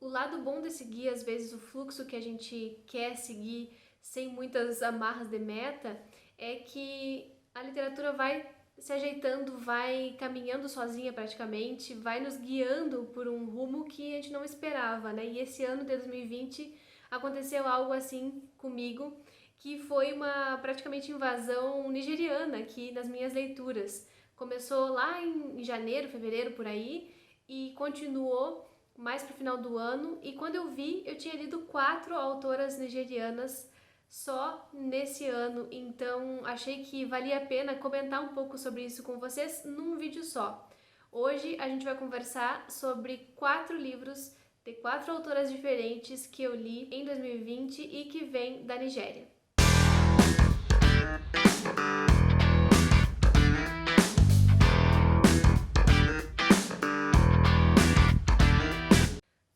O lado bom de seguir, às vezes, o fluxo que a gente quer seguir sem muitas amarras de meta, é que a literatura vai se ajeitando, vai caminhando sozinha praticamente, vai nos guiando por um rumo que a gente não esperava, né? E esse ano de 2020 aconteceu algo assim comigo, que foi uma praticamente invasão nigeriana aqui nas minhas leituras. Começou lá em janeiro, fevereiro, por aí, e continuou mais pro final do ano, e quando eu vi, eu tinha lido 4 autoras nigerianas só nesse ano, então achei que valia a pena comentar um pouco sobre isso com vocês num vídeo só. Hoje a gente vai conversar sobre 4 livros de 4 autoras diferentes que eu li em 2020 e que vêm da Nigéria.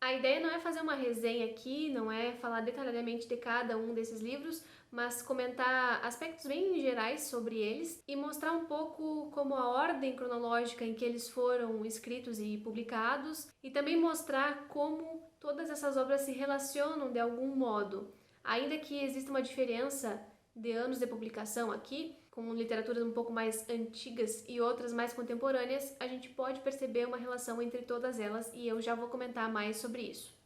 A ideia não é fazer uma resenha aqui, não é falar detalhadamente de cada um desses livros, mas comentar aspectos bem gerais sobre eles e mostrar um pouco como a ordem cronológica em que eles foram escritos e publicados, e também mostrar como todas essas obras se relacionam de algum modo. Ainda que exista uma diferença de anos de publicação aqui, com literaturas um pouco mais antigas e outras mais contemporâneas, a gente pode perceber uma relação entre todas elas e eu já vou comentar mais sobre isso.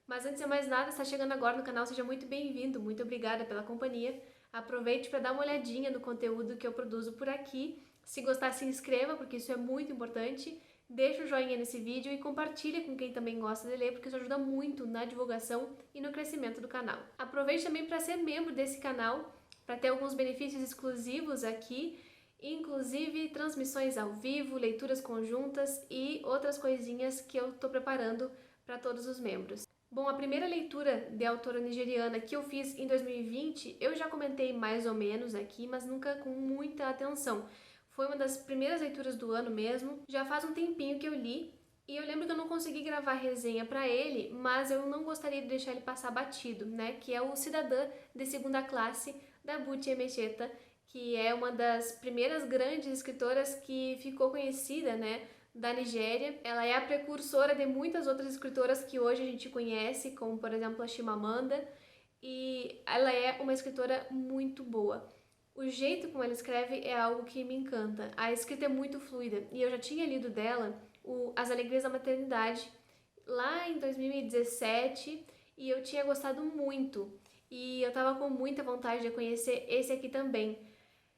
Mas antes de mais nada, está chegando agora no canal, seja muito bem-vindo, muito obrigada pela companhia. Aproveite para dar uma olhadinha no conteúdo que eu produzo por aqui. Se gostar, se inscreva, porque isso é muito importante. Deixa o joinha nesse vídeo e compartilha com quem também gosta de ler, porque isso ajuda muito na divulgação e no crescimento do canal. Aproveite também para ser membro desse canal, para ter alguns benefícios exclusivos aqui, inclusive transmissões ao vivo, leituras conjuntas e outras coisinhas que eu estou preparando para todos os membros. Bom, a primeira leitura de autora nigeriana que eu fiz em 2020, eu já comentei mais ou menos aqui, mas nunca com muita atenção. Foi uma das primeiras leituras do ano mesmo, já faz um tempinho que eu li, e eu lembro que eu não consegui gravar resenha para ele, mas eu não gostaria de deixar ele passar batido, né? Que é o Cidadã de Segunda Classe, da Buchi Emecheta, que é uma das primeiras grandes escritoras que ficou conhecida, né, da Nigéria. Ela é a precursora de muitas outras escritoras que hoje a gente conhece, como por exemplo a Chimamanda, e ela é uma escritora muito boa. O jeito como ela escreve é algo que me encanta. A escrita é muito fluida e eu já tinha lido dela As Alegrias da Maternidade lá em 2017 e eu tinha gostado muito. E eu tava com muita vontade de conhecer esse aqui também.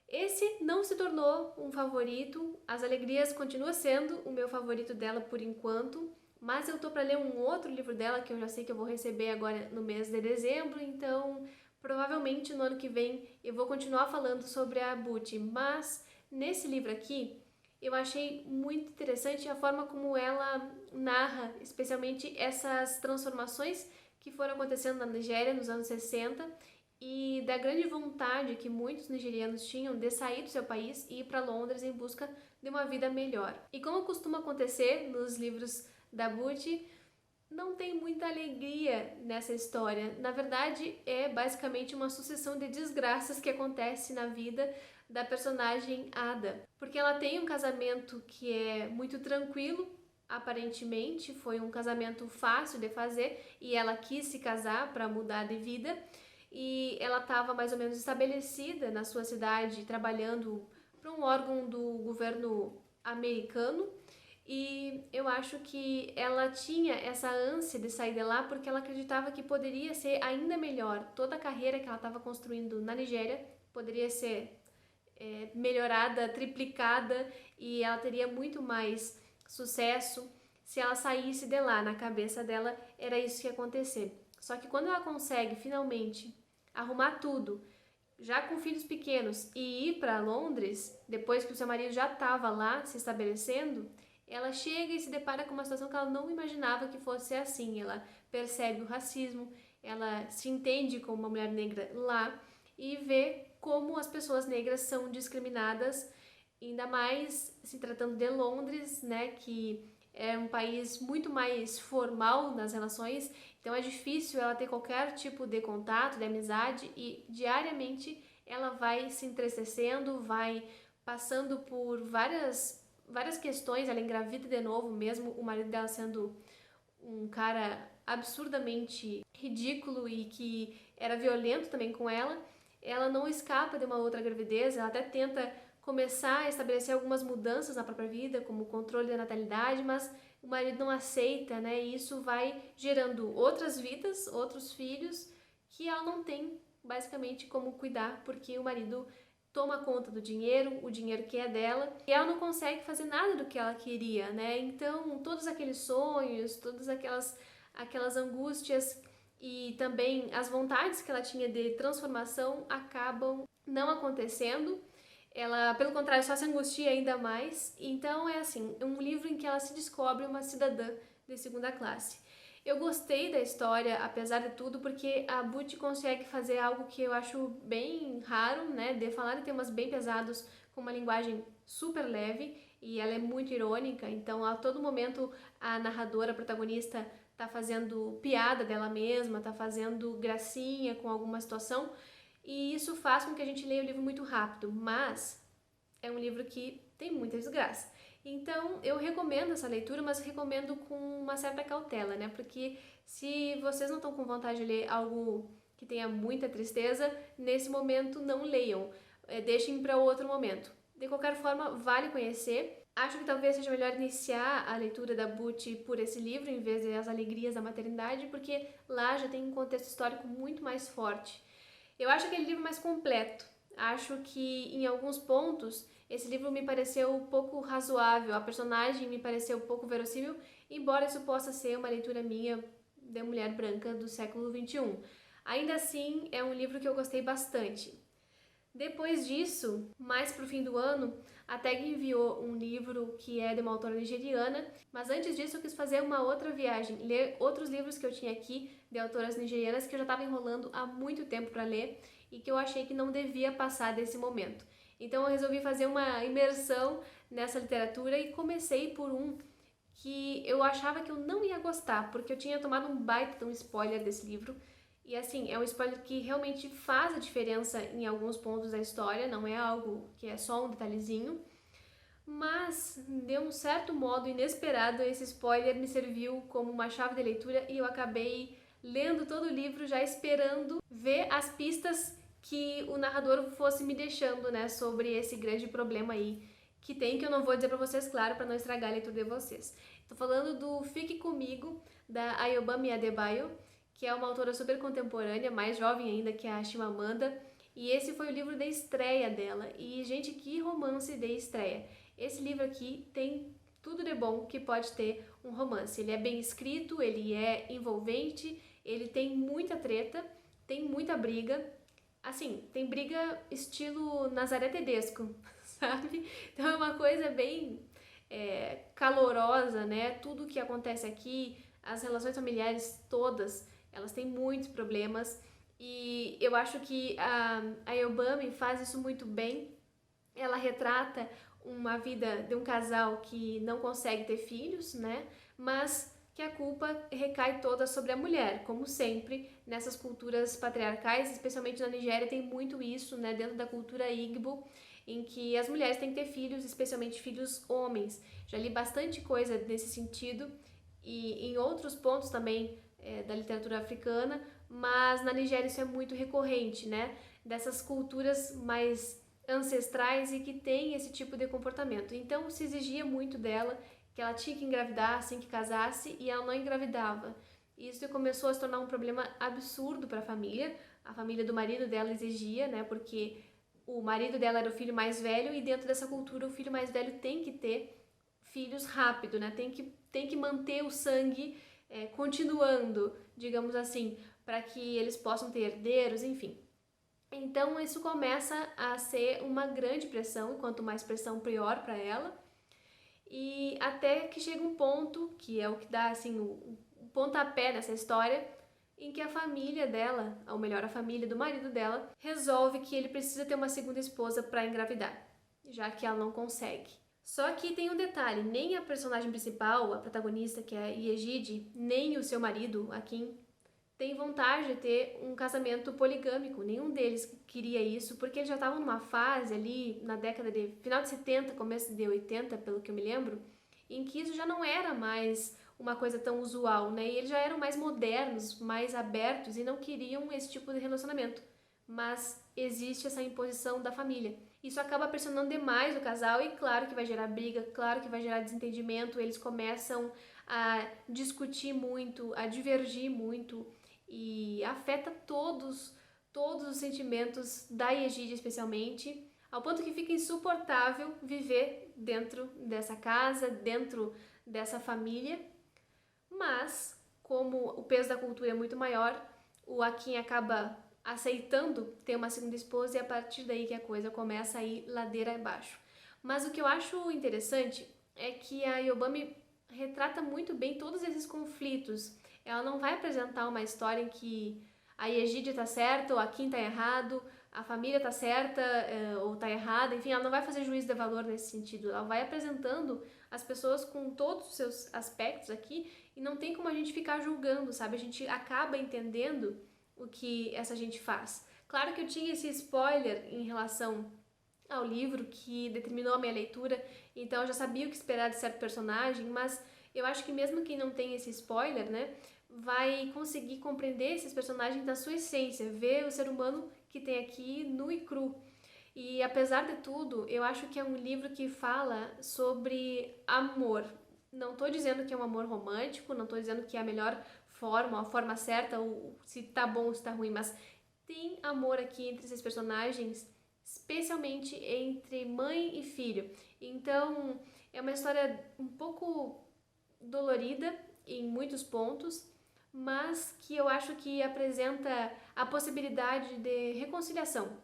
Esse não se tornou um favorito, As Alegrias continua sendo o meu favorito dela por enquanto, mas eu tô para ler um outro livro dela que eu já sei que eu vou receber agora no mês de dezembro, então provavelmente no ano que vem eu vou continuar falando sobre a Buchi, mas nesse livro aqui eu achei muito interessante a forma como ela narra, especialmente essas transformações que foram acontecendo na Nigéria nos anos 60 e da grande vontade que muitos nigerianos tinham de sair do seu país e ir para Londres em busca de uma vida melhor. E como costuma acontecer nos livros da Buchi, não tem muita alegria nessa história. Na verdade, é basicamente uma sucessão de desgraças que acontece na vida da personagem Ada. Porque ela tem um casamento que é muito tranquilo, aparentemente, foi um casamento fácil de fazer e ela quis se casar para mudar de vida. E ela estava mais ou menos estabelecida na sua cidade, trabalhando para um órgão do governo americano, e eu acho que ela tinha essa ânsia de sair de lá porque ela acreditava que poderia ser ainda melhor. Toda a carreira que ela estava construindo na Nigéria poderia ser melhorada, triplicada, e ela teria muito mais sucesso se ela saísse de lá. Na cabeça dela era isso que ia acontecer. Só que quando ela consegue finalmente arrumar tudo, já com filhos pequenos, e ir para Londres, depois que o seu marido já estava lá se estabelecendo, ela chega e se depara com uma situação que ela não imaginava que fosse assim. Ela percebe o racismo, ela se entende como uma mulher negra lá e vê como as pessoas negras são discriminadas, ainda mais se tratando de Londres, né, que é um país muito mais formal nas relações, então é difícil ela ter qualquer tipo de contato, de amizade, e diariamente ela vai se entristecendo, vai passando por várias questões. Ela engravida de novo, mesmo o marido dela sendo um cara absurdamente ridículo e que era violento também com ela não escapa de uma outra gravidez, ela até tenta começar a estabelecer algumas mudanças na própria vida, como o controle da natalidade, mas o marido não aceita, né? E isso vai gerando outras vidas, outros filhos, que ela não tem basicamente como cuidar, porque o marido toma conta do dinheiro, o dinheiro que é dela, e ela não consegue fazer nada do que ela queria, né? Então, todos aqueles sonhos, todas aquelas angústias e também as vontades que ela tinha de transformação acabam não acontecendo. Ela, pelo contrário, só se angustia ainda mais. Então é assim, um livro em que ela se descobre uma cidadã de segunda classe. Eu gostei da história, apesar de tudo, porque a Butch consegue fazer algo que eu acho bem raro, né? De falar de temas bem pesados com uma linguagem super leve, e ela é muito irônica, então a todo momento a narradora, a protagonista, tá fazendo piada dela mesma, tá fazendo gracinha com alguma situação, e isso faz com que a gente leia o livro muito rápido, mas é um livro que tem muita desgraça. Então, eu recomendo essa leitura, mas recomendo com uma certa cautela, né? Porque se vocês não estão com vontade de ler algo que tenha muita tristeza, nesse momento não leiam, deixem para outro momento. De qualquer forma, vale conhecer. Acho que talvez seja melhor iniciar a leitura da Butch por esse livro, em vez de As Alegrias da Maternidade, porque lá já tem um contexto histórico muito mais forte. Eu acho aquele livro mais completo. Acho que em alguns pontos esse livro me pareceu um pouco razoável, a personagem me pareceu um pouco verossímil, embora isso possa ser uma leitura minha de mulher branca do século XXI. Ainda assim, é um livro que eu gostei bastante. Depois disso, mais pro fim do ano, a Tag enviou um livro que é de uma autora nigeriana, mas antes disso eu quis fazer uma outra viagem, ler outros livros que eu tinha aqui de autoras nigerianas que eu já estava enrolando há muito tempo para ler e que eu achei que não devia passar desse momento. Então eu resolvi fazer uma imersão nessa literatura e comecei por um que eu achava que eu não ia gostar, porque eu tinha tomado um baita de um spoiler desse livro. E assim, é um spoiler que realmente faz a diferença em alguns pontos da história, não é algo que é só um detalhezinho. Mas, de um certo modo inesperado, esse spoiler me serviu como uma chave de leitura e eu acabei lendo todo o livro já esperando ver as pistas que o narrador fosse me deixando, né, sobre esse grande problema aí que tem, que eu não vou dizer pra vocês, claro, pra não estragar a leitura de vocês. Tô falando do Fique Comigo, da Ayobami Adebayo, que é uma autora super contemporânea, mais jovem ainda que a Chimamanda, e esse foi o livro de estreia dela. E, gente, que romance de estreia! Esse livro aqui tem tudo de bom que pode ter um romance. Ele é bem escrito, ele é envolvente, ele tem muita treta, tem muita briga. Assim, tem briga estilo Nazaré Tedesco, sabe? Então é uma coisa bem calorosa, né? Tudo que acontece aqui, as relações familiares todas, elas têm muitos problemas e eu acho que a Yobami faz isso muito bem. Ela retrata uma vida de um casal que não consegue ter filhos, né? Mas que a culpa recai toda sobre a mulher, como sempre nessas culturas patriarcais, especialmente na Nigéria tem muito isso, né? Dentro da cultura Igbo, em que as mulheres têm que ter filhos, especialmente filhos homens. Já li bastante coisa nesse sentido e em outros pontos também da literatura africana, mas na Nigéria isso é muito recorrente, né? Dessas culturas mais ancestrais e que tem esse tipo de comportamento. Então se exigia muito dela que ela tinha que engravidar assim que casasse e ela não engravidava. Isso começou a se tornar um problema absurdo para a família. A família do marido dela exigia, né? Porque o marido dela era o filho mais velho e dentro dessa cultura o filho mais velho tem que ter filhos rápido, né? Tem que manter o sangue continuando, digamos assim, para que eles possam ter herdeiros, enfim. Então isso começa a ser uma grande pressão, e quanto mais pressão, pior para ela. E até que chega um ponto, que é o que dá assim o pontapé nessa história, em que a família dela, ou melhor, a família do marido dela, resolve que ele precisa ter uma segunda esposa para engravidar, já que ela não consegue. Só que tem um detalhe, nem a personagem principal, a protagonista, que é a Yejide, nem o seu marido, a Kim, tem vontade de ter um casamento poligâmico. Nenhum deles queria isso, porque eles já estavam numa fase ali, na década de final de 70, começo de 80, pelo que eu me lembro, em que isso já não era mais uma coisa tão usual, né? E eles já eram mais modernos, mais abertos e não queriam esse tipo de relacionamento. Mas existe essa imposição da família. Isso acaba pressionando demais o casal e claro que vai gerar briga, claro que vai gerar desentendimento, eles começam a discutir muito, a divergir muito e afeta todos os sentimentos da Egídia especialmente, ao ponto que fica insuportável viver dentro dessa casa, dentro dessa família, mas como o peso da cultura é muito maior, o Akin acaba aceitando ter uma segunda esposa e é a partir daí que a coisa começa a ir ladeira abaixo. Mas o que eu acho interessante é que a Yobami retrata muito bem todos esses conflitos. Ela não vai apresentar uma história em que a Egídia tá certa ou a Kim tá errado, a família tá certa ou tá errada, enfim, ela não vai fazer juízo de valor nesse sentido. Ela vai apresentando as pessoas com todos os seus aspectos aqui e não tem como a gente ficar julgando, sabe? A gente acaba entendendo o que essa gente faz. Claro que eu tinha esse spoiler em relação ao livro que determinou a minha leitura, então eu já sabia o que esperar de certo personagem, mas eu acho que mesmo quem não tem esse spoiler, né, vai conseguir compreender esses personagens da sua essência, ver o ser humano que tem aqui nu e cru. E apesar de tudo, eu acho que é um livro que fala sobre amor. Não estou dizendo que é um amor romântico, não estou dizendo que é a melhor forma, a forma certa, ou se tá bom ou se tá ruim, mas tem amor aqui entre esses personagens, especialmente entre mãe e filho. Então, é uma história um pouco dolorida em muitos pontos, mas que eu acho que apresenta a possibilidade de reconciliação.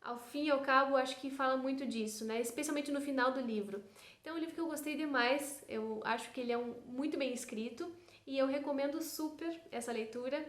Ao fim e ao cabo, acho que fala muito disso, né? Especialmente no final do livro. Então, é um livro que eu gostei demais, eu acho que ele é muito bem escrito e eu recomendo super essa leitura,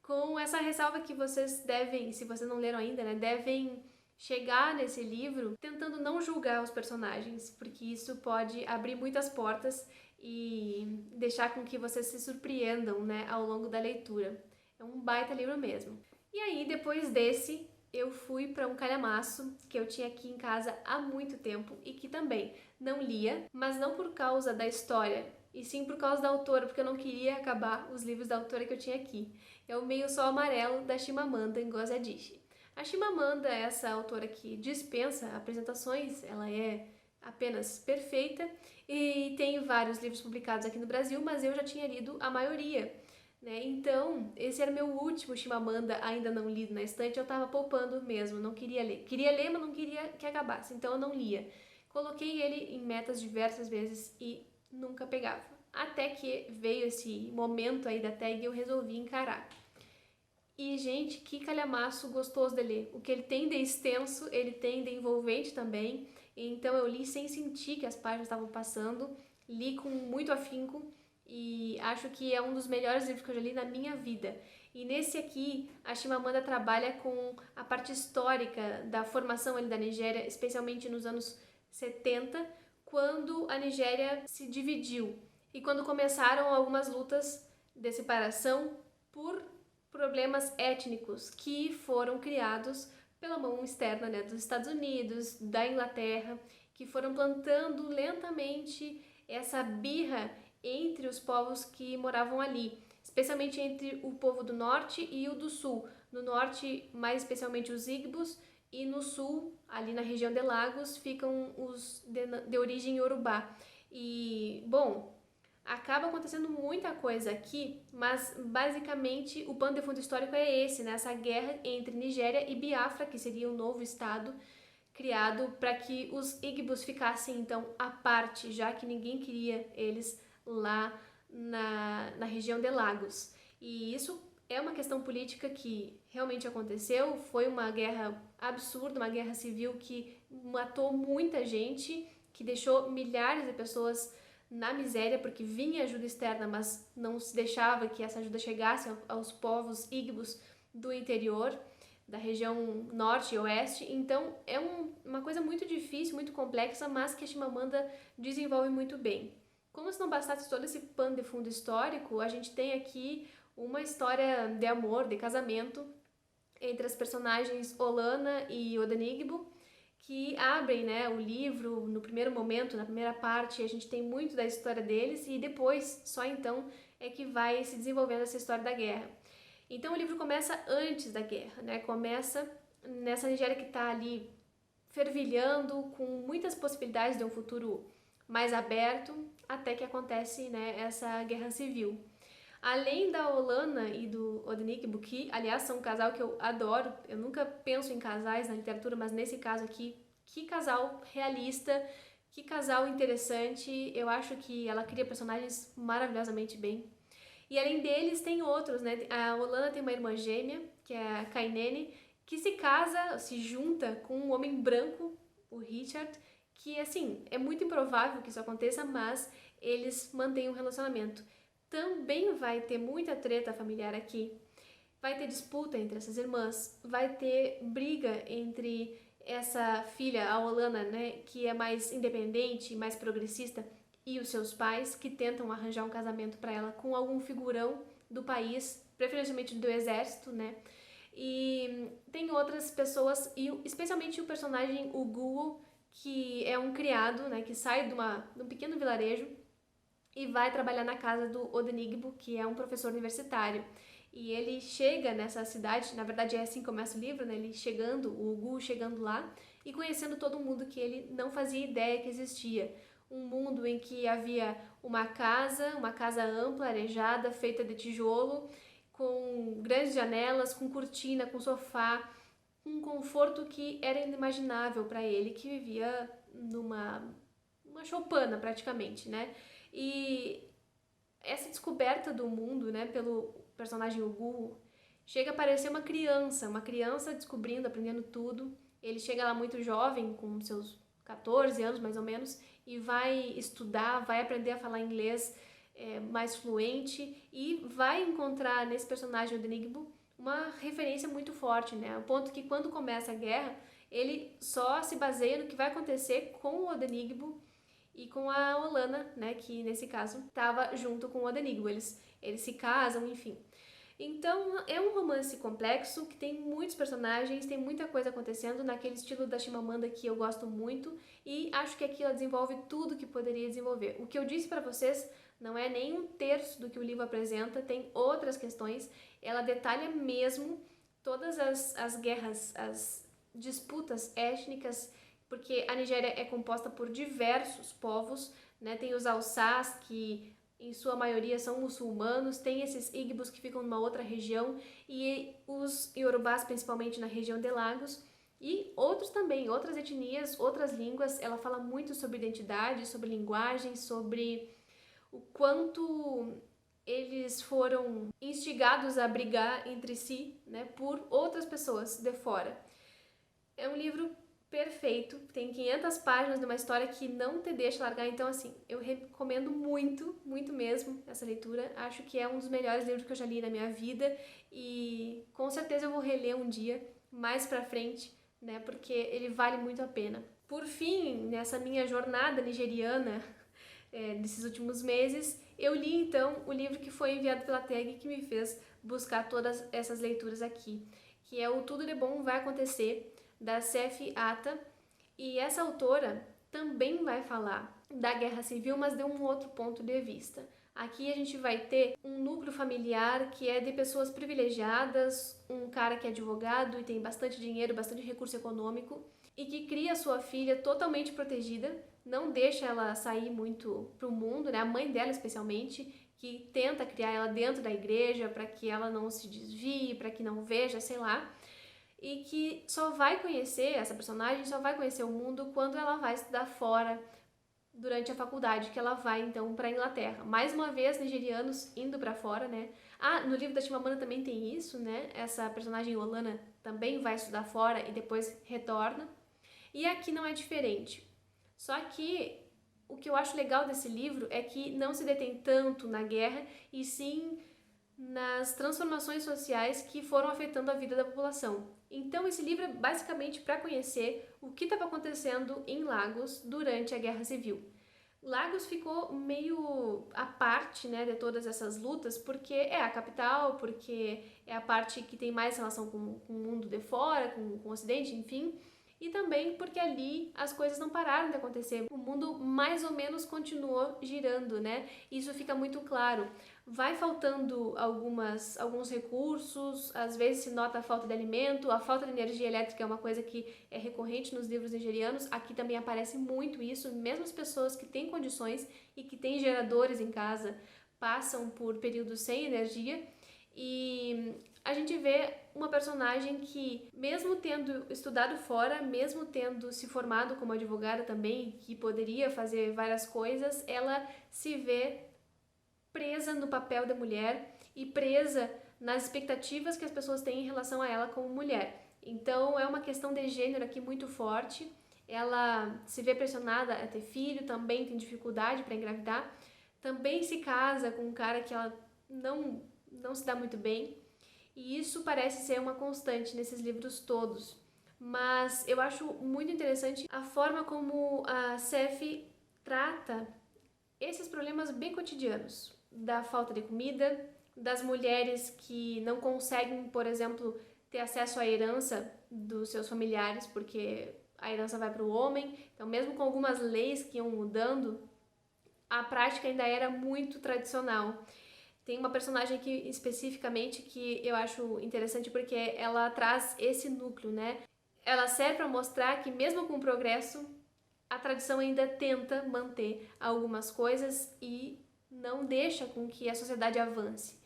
com essa ressalva que vocês devem, se vocês não leram ainda, né, devem chegar nesse livro tentando não julgar os personagens, porque isso pode abrir muitas portas e deixar com que vocês se surpreendam, né, ao longo da leitura. É um baita livro mesmo. E aí, depois desse, eu fui para um calhamaço que eu tinha aqui em casa há muito tempo e que também não lia, mas não por causa da história, e sim por causa da autora, porque eu não queria acabar os livros da autora que eu tinha aqui. É o Meio Sol Amarelo, da Chimamanda Ngozi Adichie. A Chimamanda é essa autora que dispensa apresentações, ela é apenas perfeita e tem vários livros publicados aqui no Brasil, mas eu já tinha lido a maioria, né? Então, esse era meu último Chimamanda ainda não lido na estante, eu estava poupando mesmo, não queria ler. Queria ler, mas não queria que acabasse, então eu não lia. Coloquei ele em metas diversas vezes e nunca pegava. Até que veio esse momento aí da tag e eu resolvi encarar. E, gente, que calhamaço gostoso de ler. O que ele tem de extenso, ele tem de envolvente também. Então eu li sem sentir que as páginas estavam passando, li com muito afinco e acho que é um dos melhores livros que eu já li na minha vida. E nesse aqui, a Chimamanda trabalha com a parte histórica da formação ali da Nigéria, especialmente nos anos 70, quando a Nigéria se dividiu e quando começaram algumas lutas de separação por problemas étnicos que foram criados pela mão externa, né, dos Estados Unidos, da Inglaterra, que foram plantando lentamente essa birra entre os povos que moravam ali, especialmente entre o povo do norte e o do sul. No norte, mais especialmente os Igbos, e no sul, ali na região de Lagos, ficam os de origem iorubá. E, bom, acaba acontecendo muita coisa aqui, mas basicamente o pano de fundo histórico é esse, né? Essa guerra entre Nigéria e Biafra, que seria um novo estado criado para que os Igbos ficassem então à parte, já que ninguém queria eles lá na região de Lagos. E isso é uma questão política que realmente aconteceu, foi uma guerra absurda, uma guerra civil que matou muita gente, que deixou milhares de pessoas na miséria, porque vinha ajuda externa, mas não se deixava que essa ajuda chegasse aos povos Igbos do interior, da região norte e oeste. Então é uma coisa muito difícil, muito complexa, mas que a Chimamanda desenvolve muito bem. Como se não bastasse todo esse pano de fundo histórico, a gente tem aqui uma história de amor, de casamento, entre as personagens Olana e Odenigbo, que abrem, né, o livro no primeiro momento, na primeira parte, a gente tem muito da história deles e depois, só então, é que vai se desenvolvendo essa história da guerra. Então o livro começa antes da guerra, né? Começa nessa Nigéria que está ali fervilhando, com muitas possibilidades de um futuro mais aberto, até que acontece, né, essa guerra civil. Além da Olana e do Odenigbo, que aliás são um casal que eu adoro, eu nunca penso em casais na literatura, mas nesse caso aqui, que casal realista, que casal interessante, eu acho que ela cria personagens maravilhosamente bem. E além deles tem outros, né? A Olana tem uma irmã gêmea, que é a Kainene, que se casa, se junta com um homem branco, o Richard, que assim, é muito improvável que isso aconteça, mas eles mantêm um relacionamento. Também vai ter muita treta familiar aqui, vai ter disputa entre essas irmãs, vai ter briga entre essa filha, a Olana, né, que é mais independente, mais progressista, e os seus pais, que tentam arranjar um casamento para ela com algum figurão do país, preferencialmente do exército, né? E tem outras pessoas, e especialmente o personagem Uguo, que é um criado, né, que sai de um pequeno vilarejo e vai trabalhar na casa do Odenigbo, que é um professor universitário. E ele chega nessa cidade, na verdade é assim que começa o livro, né? Ele chegando, o Ugu chegando lá e conhecendo todo mundo que ele não fazia ideia que existia. Um mundo em que havia uma casa ampla, arejada, feita de tijolo, com grandes janelas, com cortina, com sofá, um conforto que era inimaginável para ele, que vivia uma choupana praticamente, né? E essa descoberta do mundo, né, pelo personagem Ugu, chega a parecer uma criança descobrindo, aprendendo tudo. Ele chega lá muito jovem, com seus 14 anos mais ou menos, e vai estudar, vai aprender a falar inglês mais fluente e vai encontrar nesse personagem, o Denigbo, uma referência muito forte, né? Ao ponto que quando começa a guerra, ele só se baseia no que vai acontecer com o Odenigbo e com a Olana, né, que nesse caso estava junto com o Odenigbo. Eles se casam, enfim. Então é um romance complexo que tem muitos personagens, tem muita coisa acontecendo naquele estilo da Chimamanda que eu gosto muito e acho que aqui ela desenvolve tudo que poderia desenvolver. O que eu disse para vocês não é nem um terço do que o livro apresenta, tem outras questões. Ela detalha mesmo todas as guerras, as disputas étnicas, porque a Nigéria é composta por diversos povos, né? Tem os Hausás, que em sua maioria são muçulmanos, tem esses Igbos que ficam numa outra região e os Yorubás, principalmente na região de Lagos, e outros também, outras etnias, outras línguas. Ela fala muito sobre identidade, sobre linguagem, sobre o quanto eles foram instigados a brigar entre si, né, por outras pessoas de fora. É um livro perfeito, tem 500 páginas de uma história que não te deixa largar, então assim, eu recomendo muito, muito mesmo essa leitura. Acho que é um dos melhores livros que eu já li na minha vida e com certeza eu vou reler um dia mais pra frente, né, porque ele vale muito a pena. Por fim, nessa minha jornada nigeriana desses últimos meses, eu li então o livro que foi enviado pela TAG que me fez buscar todas essas leituras aqui, que é o Tudo de Bom Vai Acontecer, da Sefi Ata, e essa autora também vai falar da guerra civil, mas de um outro ponto de vista. Aqui a gente vai ter um núcleo familiar que é de pessoas privilegiadas, um cara que é advogado e tem bastante dinheiro, bastante recurso econômico, e que cria sua filha totalmente protegida, não deixa ela sair muito pro mundo, né? A mãe dela especialmente, que tenta criar ela dentro da igreja para que ela não se desvie, para que não veja, sei lá, e que só vai conhecer, essa personagem só vai conhecer o mundo quando ela vai estudar fora durante a faculdade, que ela vai então para a Inglaterra. Mais uma vez, nigerianos indo para fora, né? Ah, no livro da Chimamanda também tem isso, né? Essa personagem Olana também vai estudar fora e depois retorna. E aqui não é diferente. Só que o que eu acho legal desse livro é que não se detém tanto na guerra e sim nas transformações sociais que foram afetando a vida da população. Então esse livro é basicamente para conhecer o que estava acontecendo em Lagos durante a Guerra Civil. Lagos ficou meio à parte, né, de todas essas lutas, porque é a capital, porque é a parte que tem mais relação com o mundo de fora, com o Ocidente, enfim. e também porque ali as coisas não pararam de acontecer. O mundo mais ou menos continuou girando, né? Isso fica muito claro. Vai faltando alguns recursos, às vezes se nota a falta de alimento, a falta de energia elétrica é uma coisa que é recorrente nos livros nigerianos. Aqui também aparece muito isso, mesmo as pessoas que têm condições e que têm geradores em casa passam por períodos sem energia. E a gente vê uma personagem que, mesmo tendo estudado fora, mesmo tendo se formado como advogada também, que poderia fazer várias coisas, ela se vê presa no papel da mulher e presa nas expectativas que as pessoas têm em relação a ela como mulher. Então é uma questão de gênero aqui muito forte. Ela se vê pressionada a ter filho, também tem dificuldade para engravidar, também se casa com um cara que ela não se dá muito bem. E isso parece ser uma constante nesses livros todos. Mas eu acho muito interessante a forma como a Seffi trata esses problemas bem cotidianos, da falta de comida, das mulheres que não conseguem, por exemplo, ter acesso à herança dos seus familiares, porque a herança vai para o homem. Então, mesmo com algumas leis que iam mudando, a prática ainda era muito tradicional. Tem uma personagem aqui especificamente que eu acho interessante porque ela traz esse núcleo, né? Ela serve para mostrar que mesmo com o progresso, a tradição ainda tenta manter algumas coisas e não deixa com que a sociedade avance.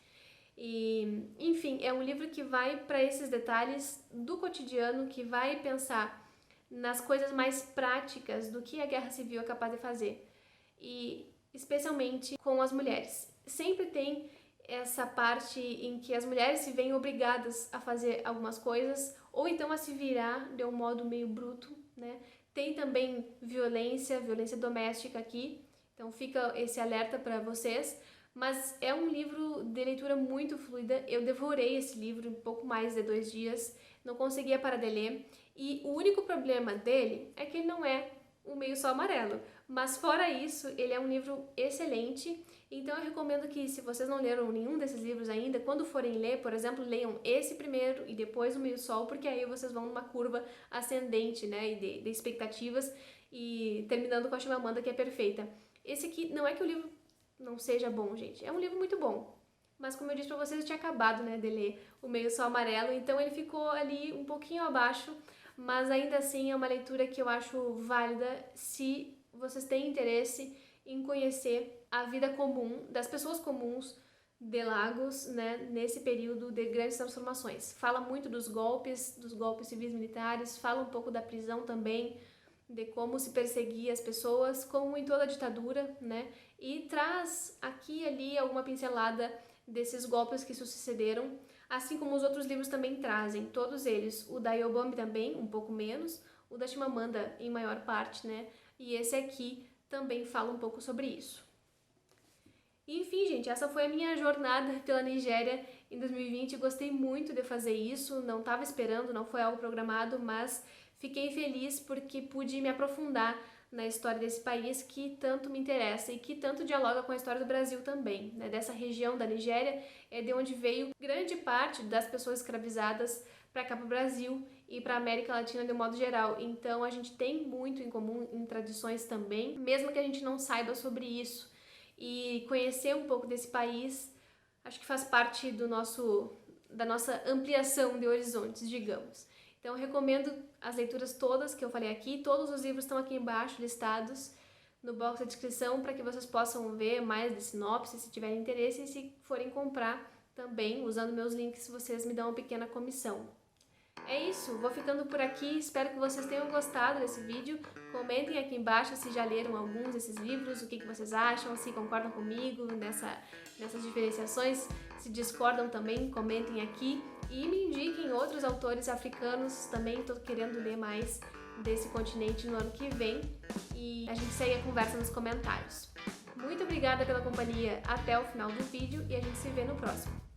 E, enfim, é um livro que vai para esses detalhes do cotidiano, que vai pensar nas coisas mais práticas do que a guerra civil é capaz de fazer. E especialmente com as mulheres. Sempre tem essa parte em que as mulheres se veem obrigadas a fazer algumas coisas ou então a se virar de um modo meio bruto, né? Tem também violência doméstica aqui, então fica esse alerta para vocês. Mas é um livro de leitura muito fluida. Eu devorei esse livro em pouco mais de 2 dias, não conseguia parar de ler. E o único problema dele é que ele não é o Meio Sol Amarelo. Mas fora isso, ele é um livro excelente. Então eu recomendo que, se vocês não leram nenhum desses livros ainda, quando forem ler, por exemplo, leiam esse primeiro e depois o Meio Sol, porque aí vocês vão numa curva ascendente, né, de expectativas, e terminando com a Chimamanda, que é perfeita. Esse aqui, não é que o livro não seja bom, gente, é um livro muito bom. Mas como eu disse pra vocês, eu tinha acabado, né, de ler o Meio Sol Amarelo, então ele ficou ali um pouquinho abaixo, mas ainda assim é uma leitura que eu acho válida se vocês têm interesse em conhecer a vida comum das pessoas comuns de Lagos, né, nesse período de grandes transformações. Fala muito dos golpes civis militares, fala um pouco da prisão também, de como se perseguia as pessoas, como em toda a ditadura, né, e traz aqui e ali alguma pincelada desses golpes que sucederam, assim como os outros livros também trazem, todos eles. O da Yobambi também, um pouco menos, o da Chimamanda em maior parte, né, e esse aqui também fala um pouco sobre isso. Enfim, gente, essa foi a minha jornada pela Nigéria em 2020. Gostei muito de fazer isso, não estava esperando, não foi algo programado, mas fiquei feliz porque pude me aprofundar na história desse país que tanto me interessa e que tanto dialoga com a história do Brasil também, né? Dessa região da Nigéria é de onde veio grande parte das pessoas escravizadas para cá para o Brasil e para a América Latina de um modo geral. Então a gente tem muito em comum em tradições também, mesmo que a gente não saiba sobre isso. E conhecer um pouco desse país, acho que faz parte da nossa ampliação de horizontes, digamos. Então eu recomendo as leituras todas que eu falei aqui, todos os livros estão aqui embaixo listados no box da descrição para que vocês possam ver mais de sinopse se tiverem interesse, e se forem comprar também, usando meus links, vocês me dão uma pequena comissão. É isso, vou ficando por aqui, espero que vocês tenham gostado desse vídeo. Comentem aqui embaixo se já leram alguns desses livros, o que vocês acham, se concordam comigo nessas diferenciações, se discordam também, comentem aqui. E me indiquem outros autores africanos, também estou querendo ler mais desse continente no ano que vem. E a gente segue a conversa nos comentários. Muito obrigada pela companhia até o final do vídeo e a gente se vê no próximo.